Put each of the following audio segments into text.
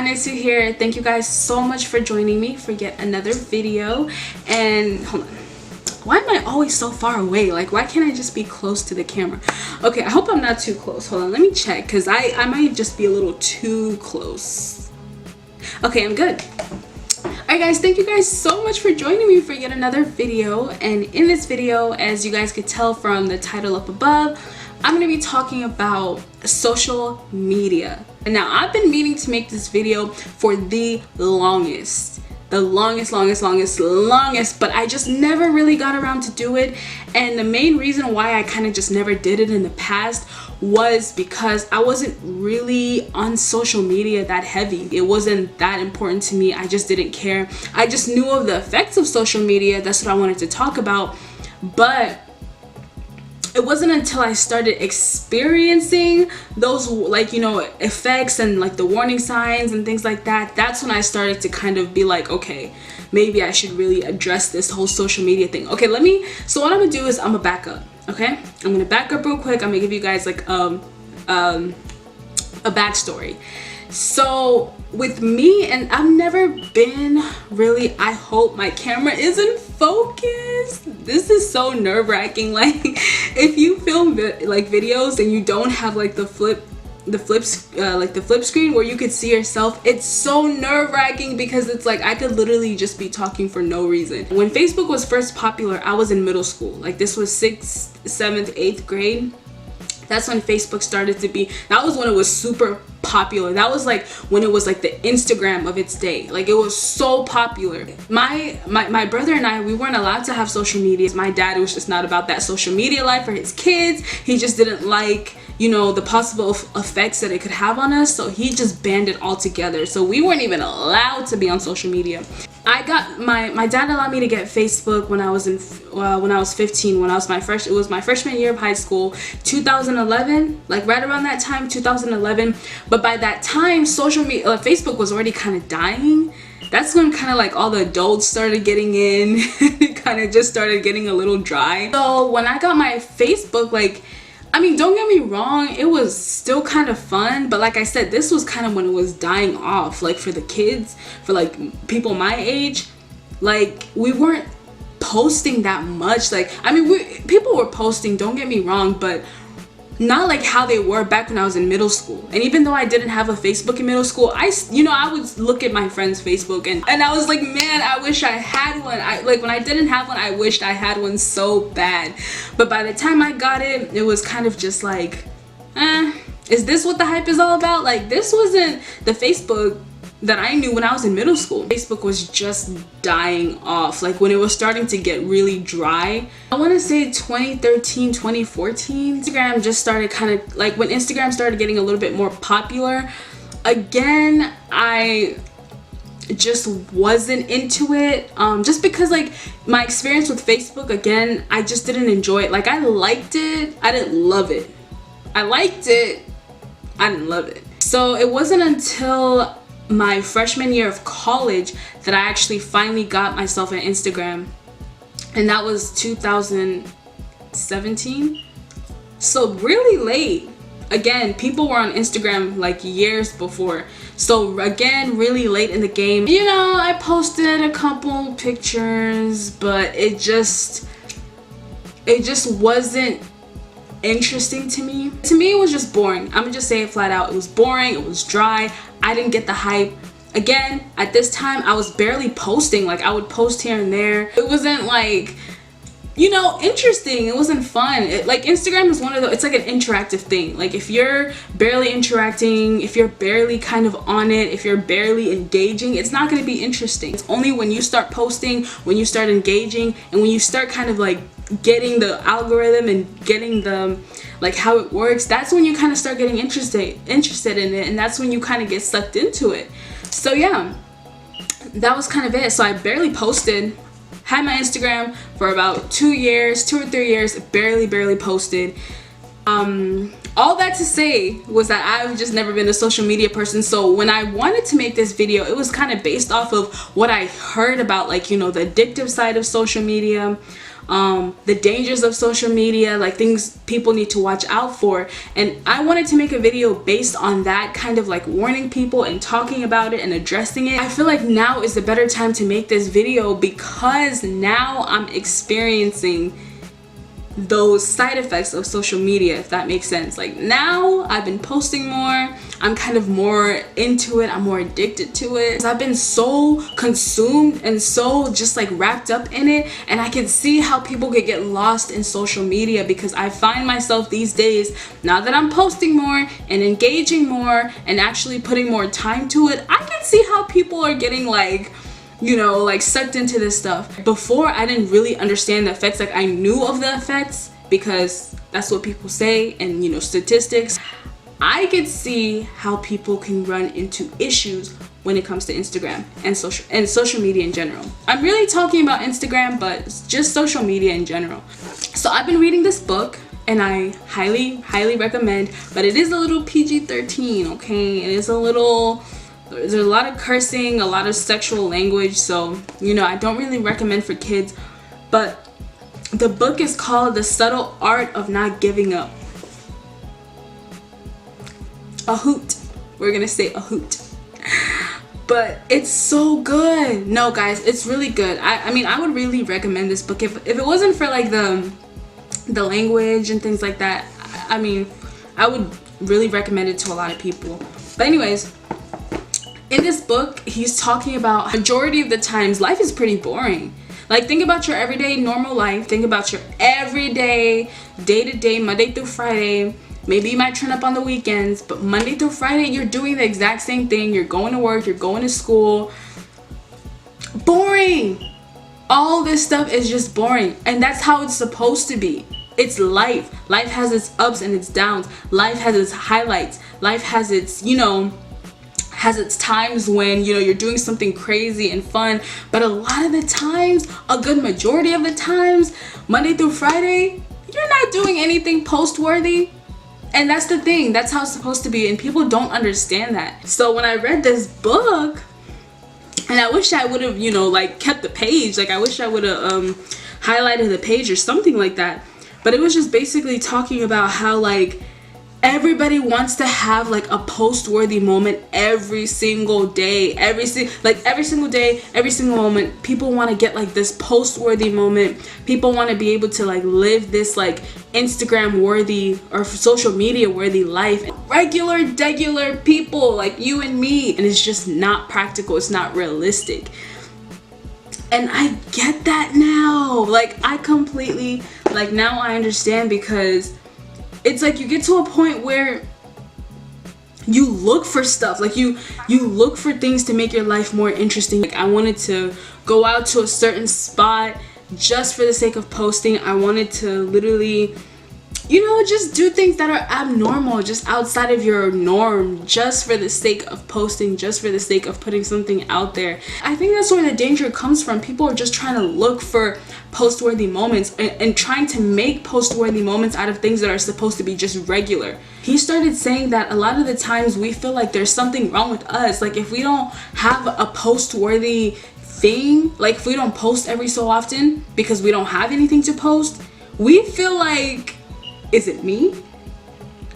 Anesu here. Thank you guys so much for joining me for yet another video. And hold on, why am I always so far away? Like, why can't I just be close to the camera? Okay, I hope I'm not too close. Hold on, let me check, because I might just be a little too close. Okay, I'm good. Alright guys, thank you guys so much for joining me for yet another video. And in this video, as you guys could tell from the title up above, I'm going to be talking about social media. And now I've been meaning to make this video for the longest, but I just never really got around to do it. And the main reason why I kind of just never did it in the past was because I wasn't really on social media that heavy. It wasn't that important to me. I just didn't care. I just knew of the effects of social media. That's what I wanted to talk about. But it wasn't until I started experiencing those, like, you know, effects and like the warning signs and things like that, that's when I started to kind of be like, okay, maybe I should really address this whole social media thing. Okay, so what I'm gonna do is I'm gonna back up. Okay, I'm gonna back up real quick. I'm gonna give you guys like a backstory. So with me, and I've never been really, I hope my camera isn't focused. This is so nerve-wracking. Like, if you film like videos and you don't have like the flip screen where you could see yourself, it's so nerve-wracking because it's like I could literally just be talking for no reason. When Facebook was first popular, I was in middle school. Like, this was 6th, 7th, 8th grade. That's when Facebook started to be, that was when it was super popular. That was like when it was like the Instagram of its day. Like, it was so popular. My brother and I, we weren't allowed to have social media. My dad was just not about that social media life for his kids. He just didn't like, you know, the possible effects that it could have on us, so he just banned it altogether. So we weren't even allowed to be on social media. I got my dad allowed me to get Facebook when I was 15, when I was it was my freshman year of high school, 2011, like right around that time, 2011. But by that time, social media, Facebook was already kind of dying. That's when kind of like all the adults started getting in. It kind of just started getting a little dry. So when I got my Facebook, like, I mean, don't get me wrong, it was still kind of fun, but like I said, this was kind of when it was dying off. Like, for the kids, for like people my age, like, we weren't posting that much. Like, I mean, people were posting, don't get me wrong, but not like how they were back when I was in middle school. And even though I didn't have a Facebook in middle school, I would look at my friends' Facebook and I was like, man, I wish I had one. Like, when I didn't have one, I wished I had one so bad. But by the time I got it, it was kind of just like, is this what the hype is all about? Like, this wasn't the Facebook that I knew when I was in middle school. Facebook was just dying off. Like, when it was starting to get really dry, I want to say 2013, 2014, Instagram just started kind of like, when Instagram started getting a little bit more popular again, I just wasn't into it, just because like my experience with Facebook, again, I just didn't enjoy it. Like, I liked it, I didn't love it. I liked it, I didn't love it. So it wasn't until my freshman year of college that I actually finally got myself an Instagram, and that was 2017. So really late. Again, people were on Instagram like years before, so again, really late in the game. You know, I posted a couple pictures, but it just wasn't interesting to me. To me, it was just boring. I'm gonna just say it flat out. It was boring, it was dry. I didn't get the hype. Again, at this time, I was barely posting. Like, I would post here and there. It wasn't like, you know, interesting. It wasn't fun. Like, Instagram is one of the, it's like an interactive thing. Like, if you're barely interacting, if you're barely kind of on it, if you're barely engaging, it's not going to be interesting. It's only when you start posting, when you start engaging, and when you start kind of like getting the algorithm and getting the, like, how it works, that's when you kind of start getting interested in it, and that's when you kind of get sucked into it. So yeah, that was kind of it. So I barely posted, had my Instagram for about 2 or 3 years, barely posted. All that to say was that I've just never been a social media person. So when I wanted to make this video, it was kind of based off of what I heard about, like, you know, the addictive side of social media, the dangers of social media, like things people need to watch out for. And I wanted to make a video based on that, kind of like warning people and talking about it and addressing it. I feel like now is the better time to make this video because now I'm experiencing those side effects of social media, if that makes sense. Like now I've been posting more, I'm kind of more into it, I'm more addicted to it. I've been so consumed and so just like wrapped up in it, and I can see how people could get lost in social media because I find myself these days, now that I'm posting more and engaging more and actually putting more time to it, I can see how people are getting like, you know, like sucked into this stuff. Before, I didn't really understand the effects. Like I knew of the effects because that's what people say and, you know, statistics. I could see how people can run into issues when it comes to Instagram and social media in general. I'm really talking about Instagram, but just social media in general. So I've been reading this book and I highly recommend, but it is a little PG-13, okay? It is a little, there's a lot of cursing, a lot of sexual language, so, you know, I don't really recommend for kids. But the book is called The Subtle Art of Not Giving Up. A hoot. We're gonna say a hoot. But it's so good. No, guys, it's really good. I mean, I would really recommend this book if it wasn't for like the language and things like that. I mean, I would really recommend it to a lot of people. But anyways, in this book, he's talking about majority of the times life is pretty boring. Like think about your everyday normal life. Think about your everyday, day-to-day, Monday through Friday. Maybe you might turn up on the weekends, but Monday through Friday, you're doing the exact same thing. You're going to work, you're going to school. Boring. All this stuff is just boring. And that's how it's supposed to be. It's life. Life has its ups and its downs. Life has its highlights. Life has its, you know, has its times when, you know, you're doing something crazy and fun. But a lot of the times, a good majority of the times, Monday through Friday, you're not doing anything post-worthy. And that's the thing. That's how it's supposed to be. And people don't understand that. So when I read this book, and I wish I would have, you know, like kept the page. Like I wish I would have highlighted the page or something like that. But it was just basically talking about how like everybody wants to have like a post-worthy moment every single day. Every single day, every single moment. People want to get like this post-worthy moment. People want to be able to like live this like Instagram-worthy or social media-worthy life. Regular people like you and me. And it's just not practical. It's not realistic. And I get that now. Like I completely, like now I understand, because it's like you get to a point where you look for stuff, like you look for things to make your life more interesting. Like I wanted to go out to a certain spot just for the sake of posting. I wanted to literally, you know, just do things that are abnormal, just outside of your norm, just for the sake of posting, just for the sake of putting something out there. I think that's where the danger comes from. People are just trying to look for post-worthy moments and trying to make post-worthy moments out of things that are supposed to be just regular. He started saying that a lot of the times we feel like there's something wrong with us. Like if we don't have a post-worthy thing, like if we don't post every so often because we don't have anything to post, we feel like, is it me?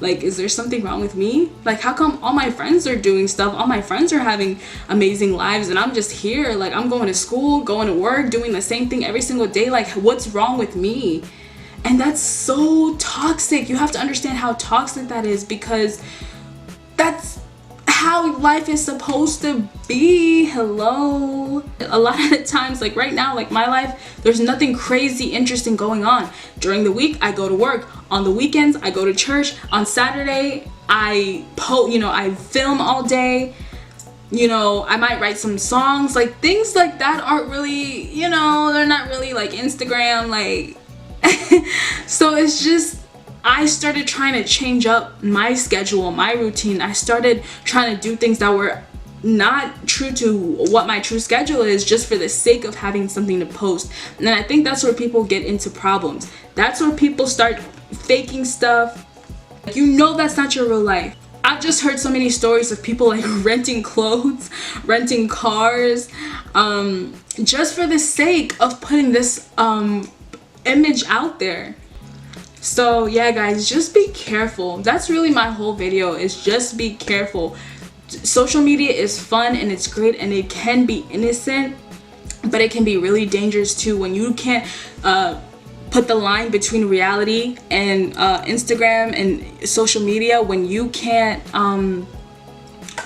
Like, is there something wrong with me? Like, how come all my friends are doing stuff? All my friends are having amazing lives and I'm just here. Like, I'm going to school, going to work, doing the same thing every single day. Like, what's wrong with me? And that's so toxic. You have to understand how toxic that is, because that's how life is supposed to be. Hello. A lot of the times, like right now, like my life, there's nothing crazy interesting going on. During the week, I go to work. On the weekends, I go to church. On Saturday, I film all day. You know, I might write some songs. Like things like that aren't really, you know, they're not really like Instagram, like so it's just, I started trying to change up my schedule, my routine. I started trying to do things that were not true to what my true schedule is, just for the sake of having something to post. And I think that's where people get into problems. That's where people start faking stuff, Like, you know that's not your real life. I've just heard so many stories of people like renting clothes, renting cars, just for the sake of putting this image out there. So yeah guys, just be careful. That's really my whole video, is just be careful. Social media is fun and it's great and it can be innocent, but it can be really dangerous too when you can't put the line between reality and Instagram and social media, when you can't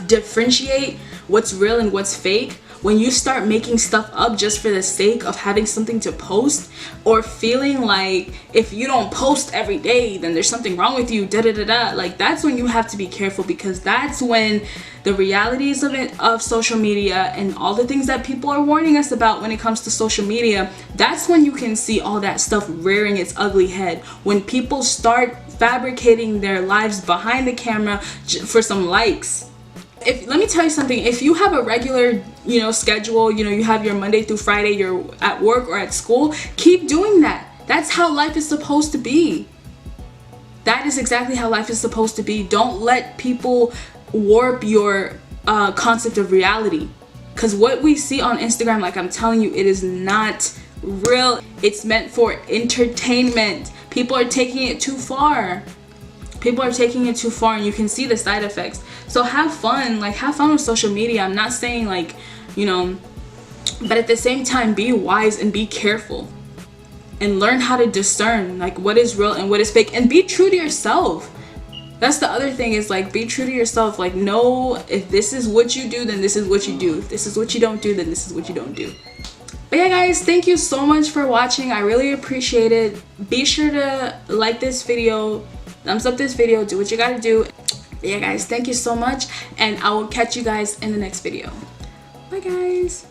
differentiate what's real and what's fake. When you start making stuff up just for the sake of having something to post, or feeling like if you don't post every day then there's something wrong with you, like, that's when you have to be careful, because that's when the realities of social media and all the things that people are warning us about when it comes to social media, that's when you can see all that stuff rearing its ugly head. When people start fabricating their lives behind the camera for some likes. Let me tell you something, if you have a regular, schedule, you have your Monday through Friday, you're at work or at school, keep doing that. That's how life is supposed to be. That is exactly how life is supposed to be. Don't let people warp your concept of reality. Because what we see on Instagram, like I'm telling you, it is not real. It's meant for entertainment. People are taking it too far. People are taking it too far, and you can see the side effects. So have fun, have fun with social media. I'm not saying but at the same time, be wise and be careful and learn how to discern what is real and what is fake, and be true to yourself. That's the other thing, is be true to yourself. Know if this is what you do, then this is what you do. If this is what you don't do, then this is what you don't do. But yeah guys, thank you so much for watching. I really appreciate it. Be sure to like this video, thumbs up this video, do what you gotta do. But yeah guys, thank you so much, and I will catch you guys in the next video. Bye guys.